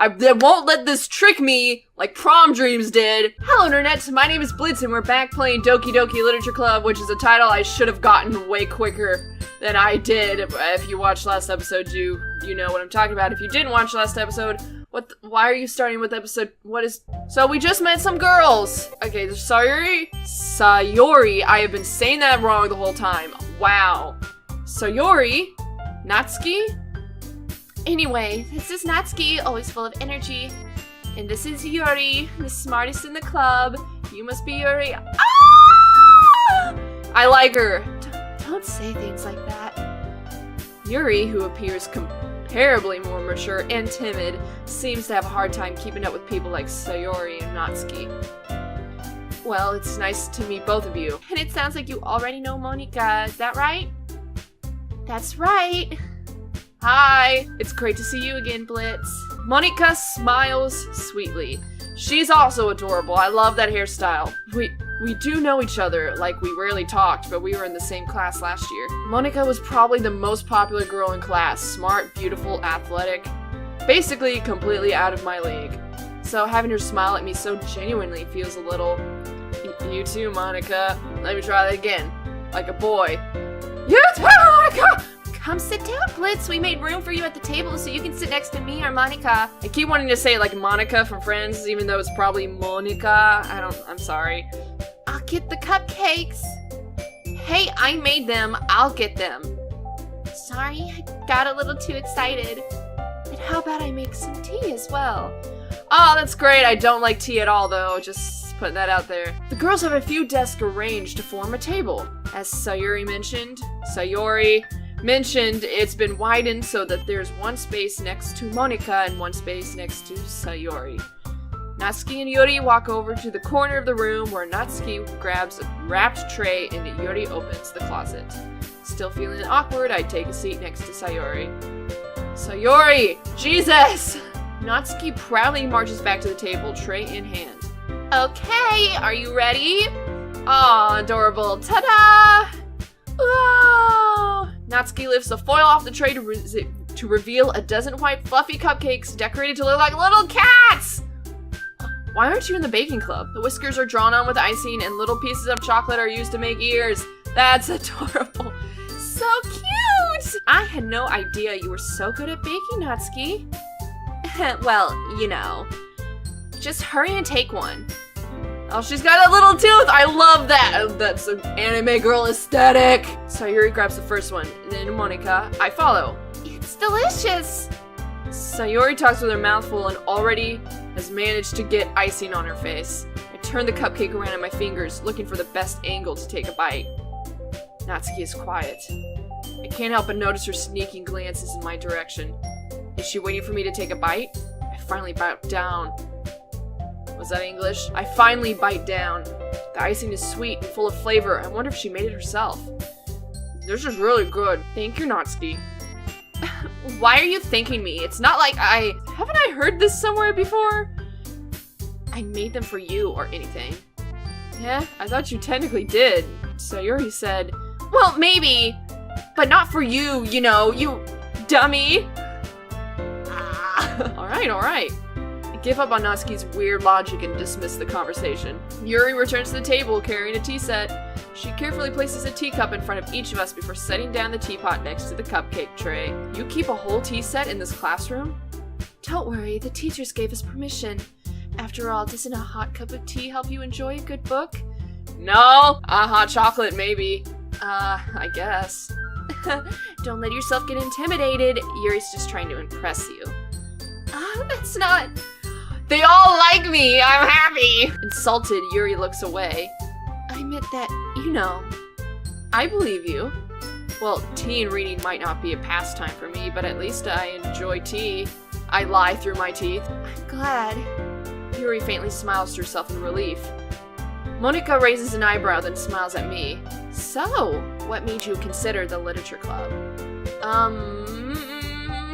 They won't let this trick me like Prom Dreams did. Hello, Internet. My name is Blitz, and we're back playing Doki Doki Literature Club, which is a title I should have gotten way quicker than I did. If you watched last episode, you know what I'm talking about. If you didn't watch last episode, why are you starting with episode? So we just met some girls. Okay, there's Sayori. I have been saying that wrong the whole time. Wow. Sayori? Natsuki? Anyway, this is Natsuki, always full of energy. And this is Yuri, the smartest in the club. You must be Yuri. Ah! I like her. Don't say things like that. Yuri, who appears comparably more mature and timid, seems to have a hard time keeping up with people like Sayori and Natsuki. Well, it's nice to meet both of you. And it sounds like you already know Monika, is that right? That's right. Hi, it's great to see you again, Blitz. Monika smiles sweetly. She's also adorable. I love that hairstyle. We do know each other, like we rarely talked, but we were in the same class last year. Monika was probably the most popular girl in class. Smart, beautiful, athletic. Basically, completely out of my league. So having her smile at me so genuinely feels a little... You too, Monika. Let me try that again. Like a boy. You too, Monika! Come sit down, Blitz. We made room for you at the table so you can sit next to me or Monika. I keep wanting to say it like Monica from Friends, even though it's probably Monika. I'm sorry. I'll get the cupcakes. Hey, I made them. I'll get them. Sorry, I got a little too excited. And how about I make some tea as well? Oh, that's great. I don't like tea at all, though. Just putting that out there. The girls have a few desks arranged to form a table. As Sayori mentioned, it's been widened so that there's one space next to Monika and one space next to Sayori. Natsuki and Yuri walk over to the corner of the room where Natsuki grabs a wrapped tray and Yuri opens the closet. Still feeling awkward, I take a seat next to Sayori. Sayori! Jesus! Natsuki proudly marches back to the table, tray in hand. Okay, are you ready? Aw, adorable. Ta-da! Whoa! Natsuki lifts the foil off the tray to reveal a dozen white fluffy cupcakes decorated to look like little cats! Why aren't you in the baking club? The whiskers are drawn on with icing and little pieces of chocolate are used to make ears. That's adorable. So cute! I had no idea you were so good at baking, Natsuki. Well, you know. Just hurry and take one. Oh, she's got a little tooth! I love that! That's an anime girl aesthetic! Sayori grabs the first one, and then Monika. I follow. It's delicious! Sayori talks with her mouth full and already has managed to get icing on her face. I turn the cupcake around in my fingers, looking for the best angle to take a bite. Natsuki is quiet. I can't help but notice her sneaking glances in my direction. Is she waiting for me to take a bite? I finally bite down. Was that English? I finally bite down. The icing is sweet and full of flavor. I wonder if she made it herself. This is really good. Thank you, Natsuki. Why are you thanking me? It's not like haven't I heard this somewhere before? I made them for you or anything. Yeah, I thought you technically did. Sayori said, well, maybe, but not for you, you know, you dummy. Alright. Give up on Natsuki's weird logic and dismiss the conversation. Yuri returns to the table carrying a tea set. She carefully places a teacup in front of each of us before setting down the teapot next to the cupcake tray. You keep a whole tea set in this classroom? Don't worry, the teachers gave us permission. After all, doesn't a hot cup of tea help you enjoy a good book? No, a hot chocolate maybe. I guess. Don't let yourself get intimidated. Yuri's just trying to impress you. Oh, that's not... They all like me! I'm happy! Insulted, Yuri looks away. I meant that, you know. I believe you. Well, tea and reading might not be a pastime for me, but at least I enjoy tea. I lie through my teeth. I'm glad. Yuri faintly smiles to herself in relief. Monika raises an eyebrow, then smiles at me. So, what made you consider the literature club?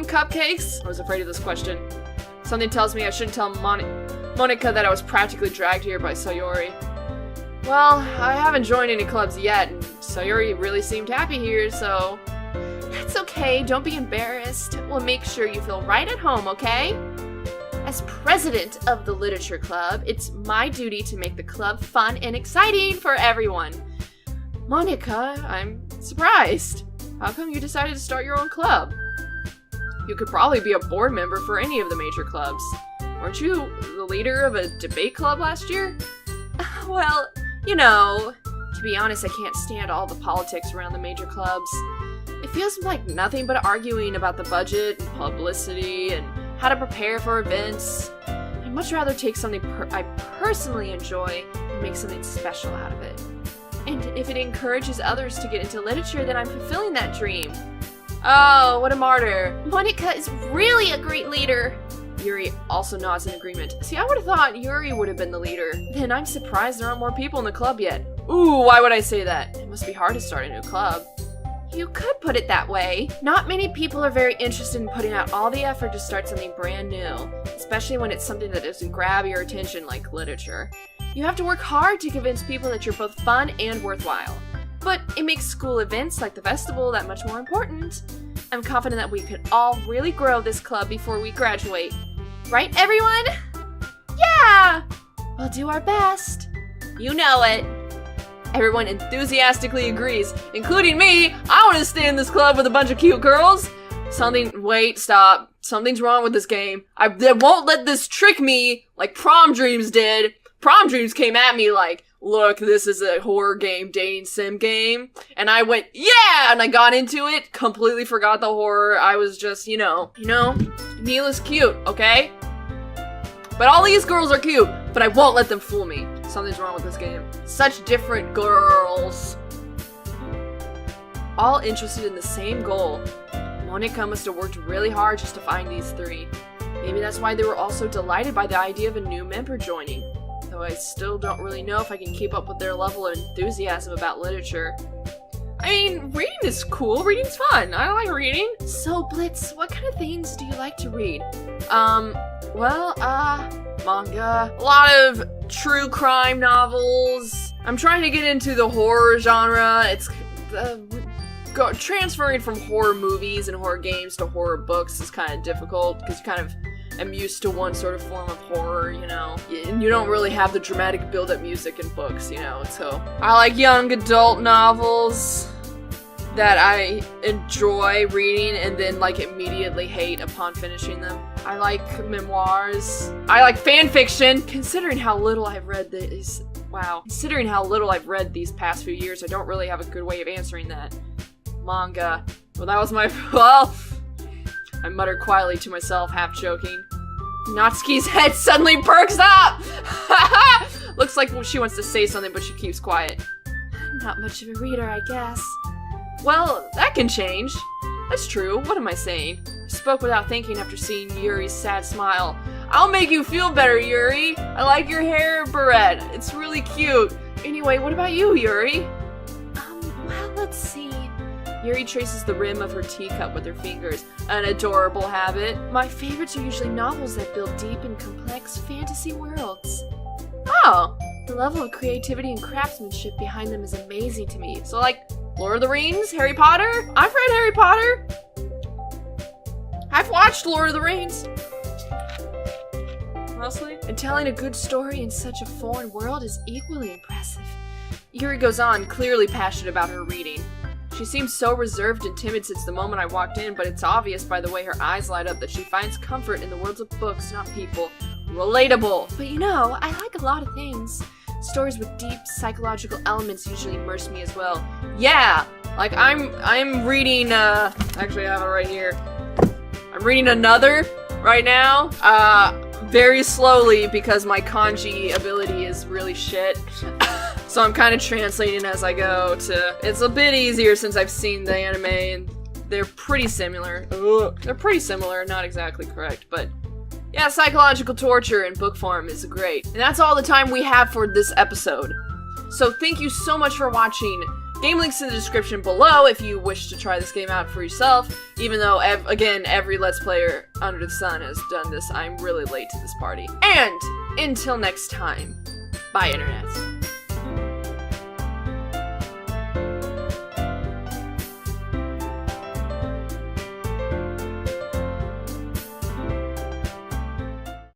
Cupcakes? I was afraid of this question. Something tells me I shouldn't tell Monika that I was practically dragged here by Sayori. Well, I haven't joined any clubs yet, and Sayori really seemed happy here, so... That's okay, don't be embarrassed. We'll make sure you feel right at home, okay? As president of the literature club, it's my duty to make the club fun and exciting for everyone. Monica, I'm surprised. How come you decided to start your own club? You could probably be a board member for any of the major clubs. Weren't you the leader of a debate club last year? Well, you know, to be honest, I can't stand all the politics around the major clubs. It feels like nothing but arguing about the budget and publicity and how to prepare for events. I'd much rather take something I personally enjoy and make something special out of it. And if it encourages others to get into literature, then I'm fulfilling that dream. Oh, what a martyr. Monica is really a great leader. Yuri also nods in agreement. See, I would have thought Yuri would have been the leader. Then I'm surprised there aren't more people in the club yet. Ooh, why would I say that? It must be hard to start a new club. You could put it that way. Not many people are very interested in putting out all the effort to start something brand new, especially when it's something that doesn't grab your attention like literature. You have to work hard to convince people that you're both fun and worthwhile. But it makes school events like the festival that much more important. I'm confident that we could all really grow this club before we graduate. Right, everyone? Yeah! We'll do our best. You know it. Everyone enthusiastically agrees, including me. I want to stay in this club with a bunch of cute girls. Wait, stop. Something's wrong with this game. They won't let this trick me like Prom Dreams did. Prom Dreams came at me like, look, this is a horror game, dating sim game. And I went, yeah! And I got into it, completely forgot the horror. I was just, you know, Neil is cute, okay? But all these girls are cute, but I won't let them fool me. Something's wrong with this game. Such different girls. All interested in the same goal. Monica must have worked really hard just to find these three. Maybe that's why they were all so delighted by the idea of a new member joining. Though I still don't really know if I can keep up with their level of enthusiasm about literature. I mean, reading is cool. Reading's fun. I like reading. So, Blitz, what kind of things do you like to read? Manga. A lot of true crime novels. I'm trying to get into the horror genre. It's transferring from horror movies and horror games to horror books is kind of difficult because you kind of am used to one sort of form of horror, you know, and you don't really have the dramatic build-up music in books, you know, so I like young adult novels that I enjoy reading and then like immediately hate upon finishing them. I like memoirs. I like fan fiction. Considering how little I've read these past few years, I don't really have a good way of answering that. Manga. Well, that was my, I muttered quietly to myself, half joking. Natsuki's head suddenly perks up! Looks like she wants to say something, but she keeps quiet. Not much of a reader, I guess. Well, that can change. That's true. What am I saying? I spoke without thinking after seeing Yuri's sad smile. I'll make you feel better, Yuri. I like your hair barrette. It's really cute. Anyway, what about you, Yuri? Well, let's see. Yuri traces the rim of her teacup with her fingers. An adorable habit. My favorites are usually novels that build deep and complex fantasy worlds. Oh. The level of creativity and craftsmanship behind them is amazing to me. So like, Lord of the Rings? Harry Potter? I've read Harry Potter. I've watched Lord of the Rings. Mostly. And telling a good story in such a foreign world is equally impressive. Yuri goes on, clearly passionate about her reading. She seems so reserved and timid since the moment I walked in, but it's obvious by the way her eyes light up that she finds comfort in the worlds of books, not people. Relatable. But you know, I like a lot of things. Stories with deep psychological elements usually immerse me as well. Yeah! Like, I'm reading, actually I have it right here. I'm reading Another right now, very slowly because my kanji ability is really shit. So I'm kind of translating as I go it's a bit easier since I've seen the anime and they're pretty similar. They're pretty similar, not exactly correct, but yeah, psychological torture in book form is great. And that's all the time we have for this episode. So thank you so much for watching. Game links in the description below if you wish to try this game out for yourself. Even though, again, every Let's Player under the sun has done this, I'm really late to this party. And until next time, bye Internet.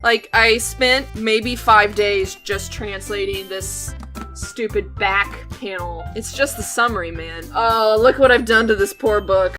Like, I spent maybe 5 days just translating this stupid back panel. It's just the summary, man. Oh, look what I've done to this poor book.